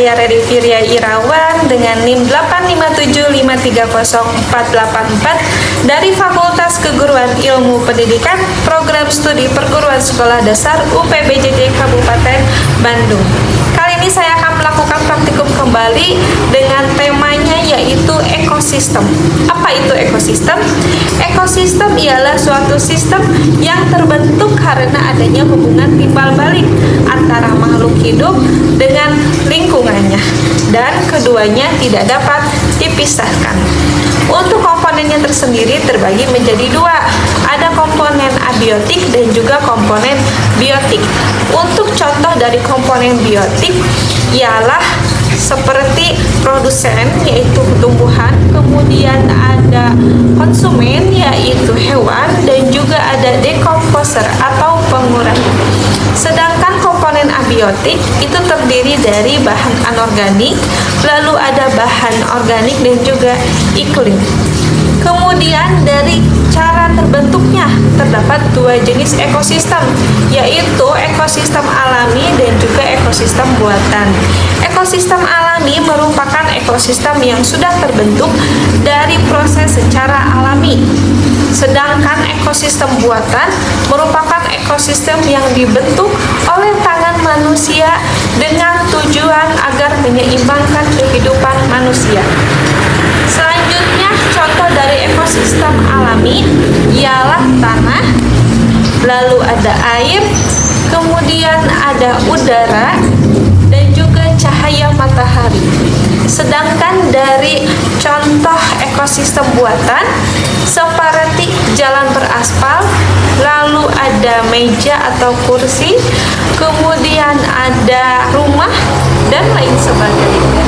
saya Reri Firia Irawan dengan NIM 857530484 dari Fakultas Keguruan Ilmu Pendidikan Program Studi Perguruan Sekolah Dasar UPBJJ Kabupaten Bandung. Kali ini saya akan melakukan praktikum kembali dengan temanya yaitu ekosistem. Apa itu ekosistem? Ekosistem ialah suatu sistem yang terbentuk karena adanya hubungan timbal balik antara makhluk hidup dengan lingkungannya, dan keduanya tidak dapat dipisahkan. Untuk komponennya tersendiri terbagi menjadi dua, ada komponen abiotik dan juga komponen biotik. Untuk contoh dari komponen biotik ialah seperti produsen yaitu tumbuhan, kemudian ada konsumen yaitu hewan, dan juga ada dekomposer atau pengurang. Sedangkan komponen abiotik itu terdiri dari bahan anorganik, lalu ada bahan organik dan juga iklim. Kemudian dari cara terbentuknya terdapat dua jenis ekosistem, yaitu ekosistem alami dan juga ekosistem buatan. Ekosistem alami merupakan ekosistem yang sudah terbentuk dari proses secara alami. Sedangkan ekosistem buatan merupakan ekosistem yang dibentuk oleh tangan manusia dengan tujuan agar menyeimbangkan kehidupan manusia. Selanjutnya, contoh dari ekosistem alami ialah tanah, lalu ada air, kemudian ada udara, dan juga cahaya matahari. Sedangkan dari contoh ekosistem buatan seperti jalan beraspal, lalu ada meja atau kursi, kemudian ada rumah, dan lain sebagainya.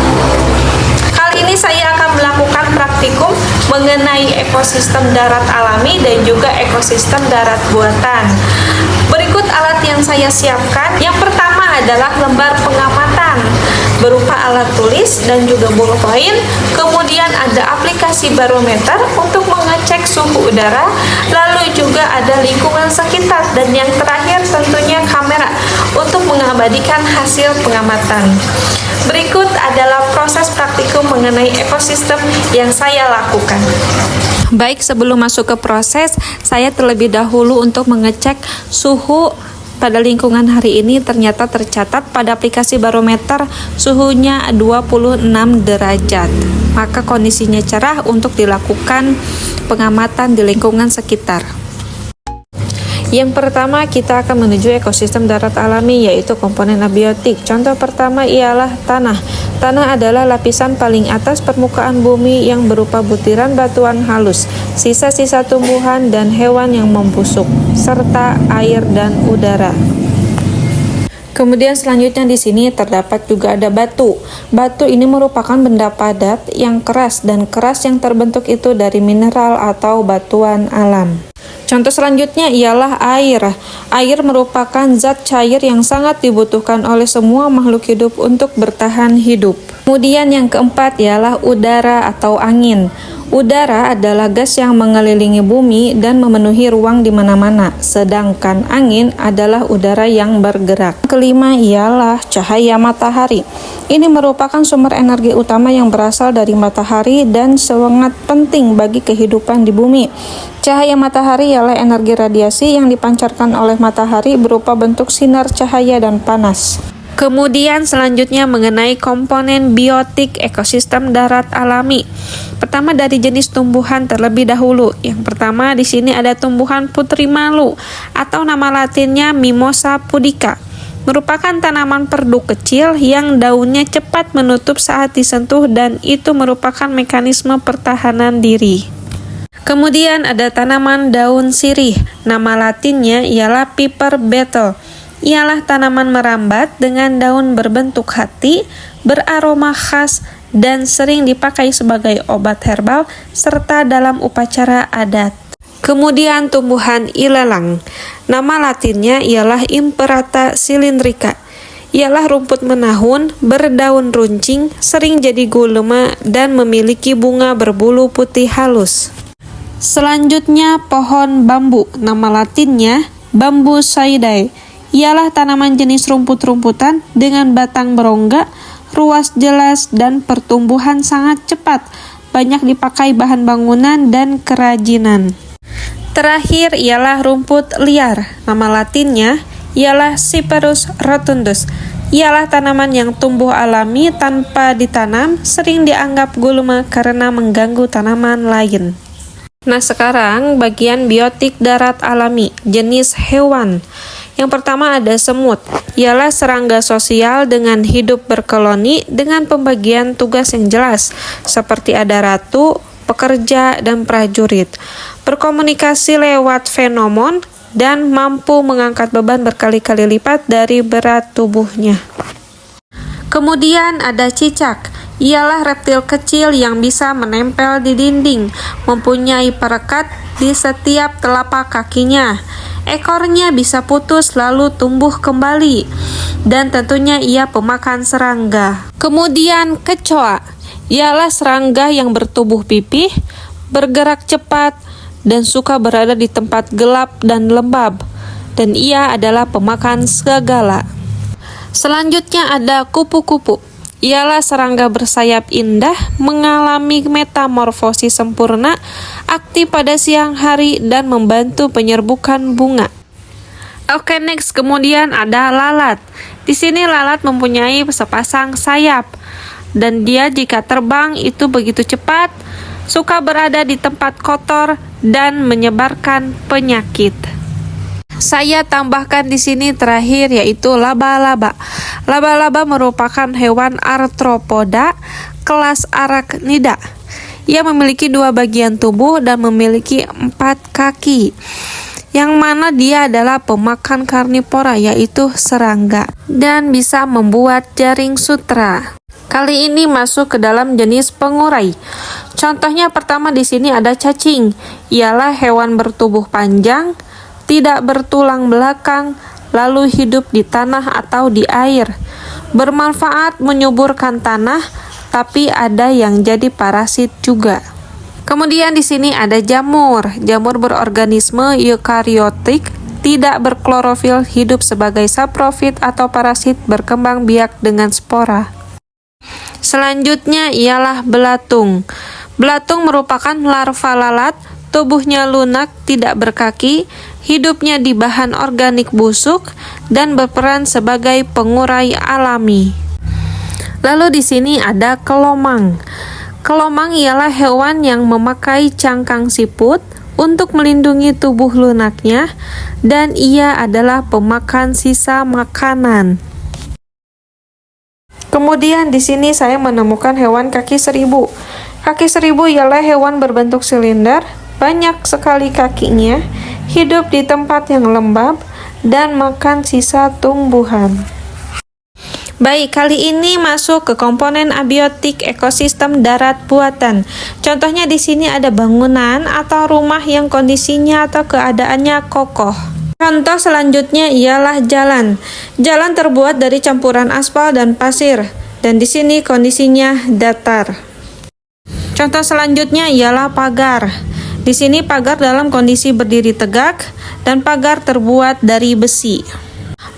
Kali ini saya akan melakukan praktikum mengenai ekosistem darat alami dan juga ekosistem darat buatan. Berikut alat yang saya siapkan. Yang pertama adalah lembar pengamatan berupa alat tulis dan juga ballpoint. Kemudian ada aplikasi barometer untuk mengecek suhu udara, lalu juga ada lingkungan sekitar, dan yang terakhir tentunya kamera untuk mengabadikan hasil pengamatan. Berikut adalah proses praktikum mengenai ekosistem yang saya lakukan. Baik, sebelum masuk ke proses, saya terlebih dahulu untuk mengecek suhu pada lingkungan hari ini. Ternyata tercatat pada aplikasi barometer suhunya 26 derajat. Maka kondisinya cerah untuk dilakukan pengamatan di lingkungan sekitar. Yang pertama, kita akan menuju ekosistem darat alami, yaitu komponen abiotik. Contoh pertama ialah tanah. Tanah adalah lapisan paling atas permukaan bumi yang berupa butiran batuan halus, sisa-sisa tumbuhan dan hewan yang membusuk, serta air dan udara. Kemudian selanjutnya di sini terdapat juga ada batu. Batu ini merupakan benda padat yang keras, dan keras yang terbentuk itu dari mineral atau batuan alam. Contoh selanjutnya ialah air. Air merupakan zat cair yang sangat dibutuhkan oleh semua makhluk hidup untuk bertahan hidup. Kemudian yang keempat ialah udara atau angin. Udara adalah gas yang mengelilingi bumi dan memenuhi ruang di mana-mana, sedangkan angin adalah udara yang bergerak. Kelima ialah cahaya matahari. Ini merupakan sumber energi utama yang berasal dari matahari dan sangat penting bagi kehidupan di bumi. Cahaya matahari ialah energi radiasi yang dipancarkan oleh matahari berupa bentuk sinar cahaya dan panas. Kemudian selanjutnya mengenai komponen biotik ekosistem darat alami. Pertama dari jenis tumbuhan terlebih dahulu. Yang pertama di sini ada tumbuhan putri malu atau nama latinnya Mimosa pudica. Merupakan tanaman perdu kecil yang daunnya cepat menutup saat disentuh, dan itu merupakan mekanisme pertahanan diri. Kemudian ada tanaman daun sirih. Nama latinnya ialah Piper beetle. Ialah tanaman merambat dengan daun berbentuk hati, beraroma khas, dan sering dipakai sebagai obat herbal serta dalam upacara adat. Kemudian tumbuhan ilalang. Nama latinnya ialah Imperata cylindrica. Ialah rumput menahun, berdaun runcing, sering jadi gulma, dan memiliki bunga berbulu putih halus. Selanjutnya pohon bambu. Nama latinnya Bambus saidae. Ialah tanaman jenis rumput-rumputan dengan batang berongga, ruas jelas, dan pertumbuhan sangat cepat. Banyak dipakai bahan bangunan dan kerajinan. Terakhir ialah rumput liar. Nama latinnya ialah Cyperus rotundus. Ialah tanaman yang tumbuh alami tanpa ditanam, sering dianggap gulma karena mengganggu tanaman lain. Nah, sekarang bagian biotik darat alami, jenis hewan. Yang pertama ada semut. Ialah serangga sosial dengan hidup berkoloni dengan pembagian tugas yang jelas, seperti ada ratu, pekerja, dan prajurit. Berkomunikasi lewat fenomon dan mampu mengangkat beban berkali-kali lipat dari berat tubuhnya. Kemudian ada cicak. Ialah reptil kecil yang bisa menempel di dinding, mempunyai perekat di setiap telapak kakinya. Ekornya bisa putus lalu tumbuh kembali, dan tentunya ia pemakan serangga. Kemudian kecoa. Ialah serangga yang bertubuh pipih, bergerak cepat, dan suka berada di tempat gelap dan lembab, dan ia adalah pemakan segala. Selanjutnya ada kupu-kupu. Ialah serangga bersayap indah, mengalami metamorfosis sempurna, aktif pada siang hari, dan membantu penyerbukan bunga. Oke, next. Kemudian ada lalat. Di sini lalat mempunyai sepasang sayap, dan dia jika terbang itu begitu cepat, suka berada di tempat kotor, dan menyebarkan penyakit. Saya tambahkan di sini terakhir yaitu laba-laba. Laba-laba merupakan hewan arthropoda kelas arachnida. Ia memiliki 2 bagian tubuh dan memiliki 4 kaki. Yang mana dia adalah pemakan karnivora yaitu serangga dan bisa membuat jaring sutra. Kali ini masuk ke dalam jenis pengurai. Contohnya pertama di sini ada cacing. Ialah hewan bertubuh panjang, tidak bertulang belakang, lalu hidup di tanah atau di air. Bermanfaat menyuburkan tanah, tapi ada yang jadi parasit juga. Kemudian di sini ada jamur. Jamur berorganisme eukariotik, tidak berklorofil, hidup sebagai saprofit atau parasit, berkembang biak dengan spora. Selanjutnya ialah belatung. Belatung merupakan larva lalat, tubuhnya lunak, tidak berkaki, hidupnya di bahan organik busuk, dan berperan sebagai pengurai alami. Lalu di sini ada kelomang. Kelomang ialah hewan yang memakai cangkang siput untuk melindungi tubuh lunaknya, dan ia adalah pemakan sisa makanan. Kemudian di sini saya menemukan hewan kaki seribu. Kaki seribu ialah hewan berbentuk silinder, banyak sekali kakinya, hidup di tempat yang lembab, dan makan sisa tumbuhan. Baik, kali ini masuk ke komponen abiotik ekosistem darat buatan. Contohnya di sini ada bangunan atau rumah yang kondisinya atau keadaannya kokoh. Contoh selanjutnya ialah jalan. Jalan terbuat dari campuran aspal dan pasir, dan di sini kondisinya datar. Contoh selanjutnya ialah pagar. Di sini pagar dalam kondisi berdiri tegak, dan pagar terbuat dari besi.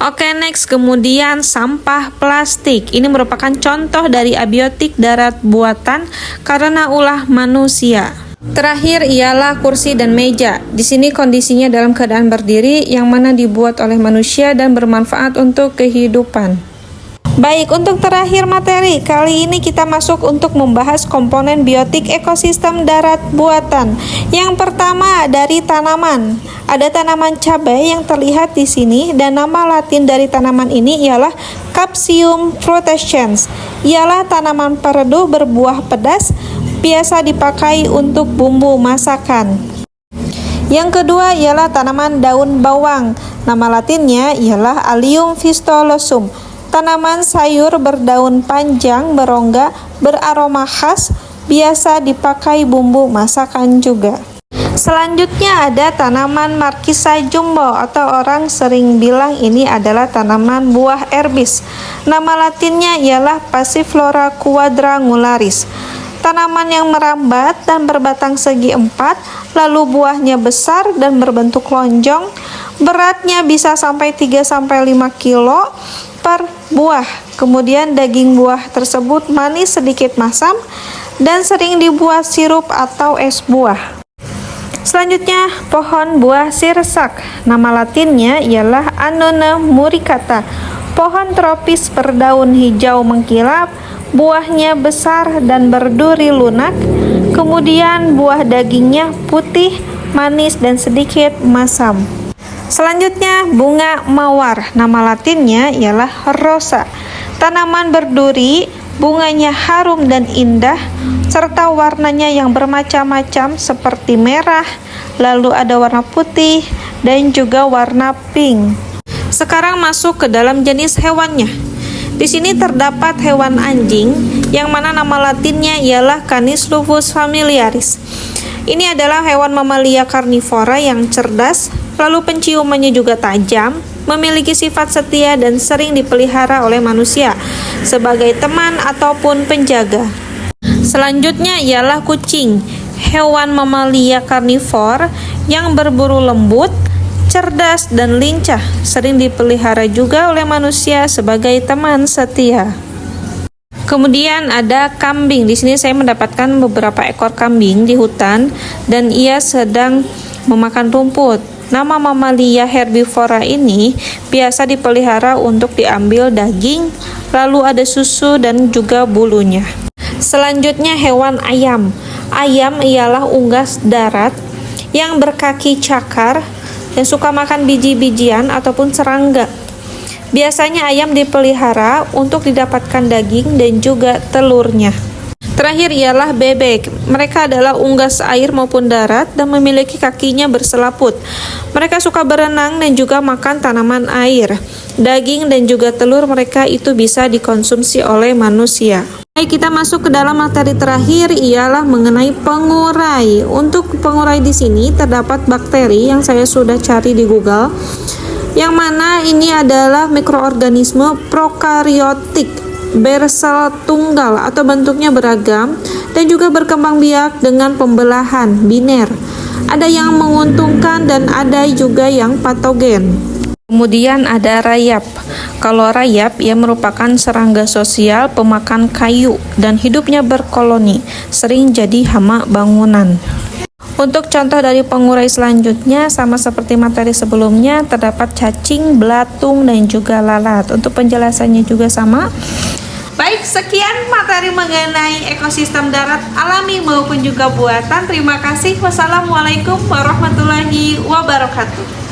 Oke, next. Kemudian sampah plastik. Ini merupakan contoh dari abiotik darat buatan karena ulah manusia. Terakhir ialah kursi dan meja. Di sini kondisinya dalam keadaan berdiri yang mana dibuat oleh manusia dan bermanfaat untuk kehidupan. Baik, untuk terakhir materi, kali ini kita masuk untuk membahas komponen biotik ekosistem darat buatan. Yang pertama dari tanaman. Ada tanaman cabai yang terlihat di sini dan nama latin dari tanaman ini ialah Capsium frutescens. Ialah tanaman pereduh berbuah pedas, biasa dipakai untuk bumbu masakan. Yang kedua ialah tanaman daun bawang. Nama latinnya ialah Allium vistosum. Tanaman sayur berdaun panjang, berongga, beraroma khas, biasa dipakai bumbu masakan juga. Selanjutnya ada tanaman Markisa jumbo atau orang sering bilang ini adalah tanaman buah erbis. Nama latinnya ialah Passiflora quadrangularis. Tanaman yang merambat dan berbatang segi 4, lalu buahnya besar dan berbentuk lonjong. Beratnya bisa sampai 3-5 kilo. per buah. Kemudian daging buah tersebut manis sedikit masam dan sering dibuat sirup atau es buah. Selanjutnya, pohon buah sirsak. Nama latinnya ialah Annona muricata. Pohon tropis berdaun hijau mengkilap, buahnya besar dan berduri lunak. Kemudian buah dagingnya putih, manis dan sedikit masam. Selanjutnya, bunga mawar. Nama latinnya ialah rosa. Tanaman berduri, bunganya harum dan indah, serta warnanya yang bermacam-macam seperti merah, lalu ada warna putih, dan juga warna pink. Sekarang masuk ke dalam jenis hewannya. Di sini terdapat hewan anjing, yang mana nama latinnya ialah Canis lupus familiaris. Ini adalah hewan mamalia karnivora yang cerdas, lalu penciumannya juga tajam, memiliki sifat setia dan sering dipelihara oleh manusia sebagai teman ataupun penjaga. Selanjutnya ialah kucing, hewan mamalia karnivor yang berburu lembut, cerdas dan lincah, sering dipelihara juga oleh manusia sebagai teman setia. Kemudian ada kambing. Di sini saya mendapatkan beberapa ekor kambing di hutan dan ia sedang memakan rumput. Nama mamalia herbivora ini biasa dipelihara untuk diambil daging, lalu ada susu dan juga bulunya. Selanjutnya hewan ayam. Ayam ialah unggas darat yang berkaki cakar yang suka makan biji-bijian ataupun serangga. Biasanya ayam dipelihara untuk didapatkan daging dan juga telurnya. Terakhir ialah bebek. Mereka adalah unggas air maupun darat dan memiliki kakinya berselaput. Mereka suka berenang dan juga makan tanaman air. Daging dan juga telur mereka itu bisa dikonsumsi oleh manusia. Baik, kita masuk ke dalam materi terakhir ialah mengenai pengurai. Untuk pengurai di sini terdapat bakteri yang saya sudah cari di Google, yang mana ini adalah mikroorganisme prokariotik bersel tunggal atau bentuknya beragam dan juga berkembang biak dengan pembelahan biner. Ada yang menguntungkan dan ada juga yang patogen. Kemudian ada rayap. Kalau rayap, ia merupakan serangga sosial pemakan kayu dan hidupnya berkoloni, sering jadi hama bangunan. Untuk contoh dari pengurai selanjutnya, sama seperti materi sebelumnya, terdapat cacing, belatung, dan juga lalat. Untuk penjelasannya juga sama. Baik, sekian materi mengenai ekosistem darat alami maupun juga buatan. Terima kasih. Wassalamualaikum warahmatullahi wabarakatuh.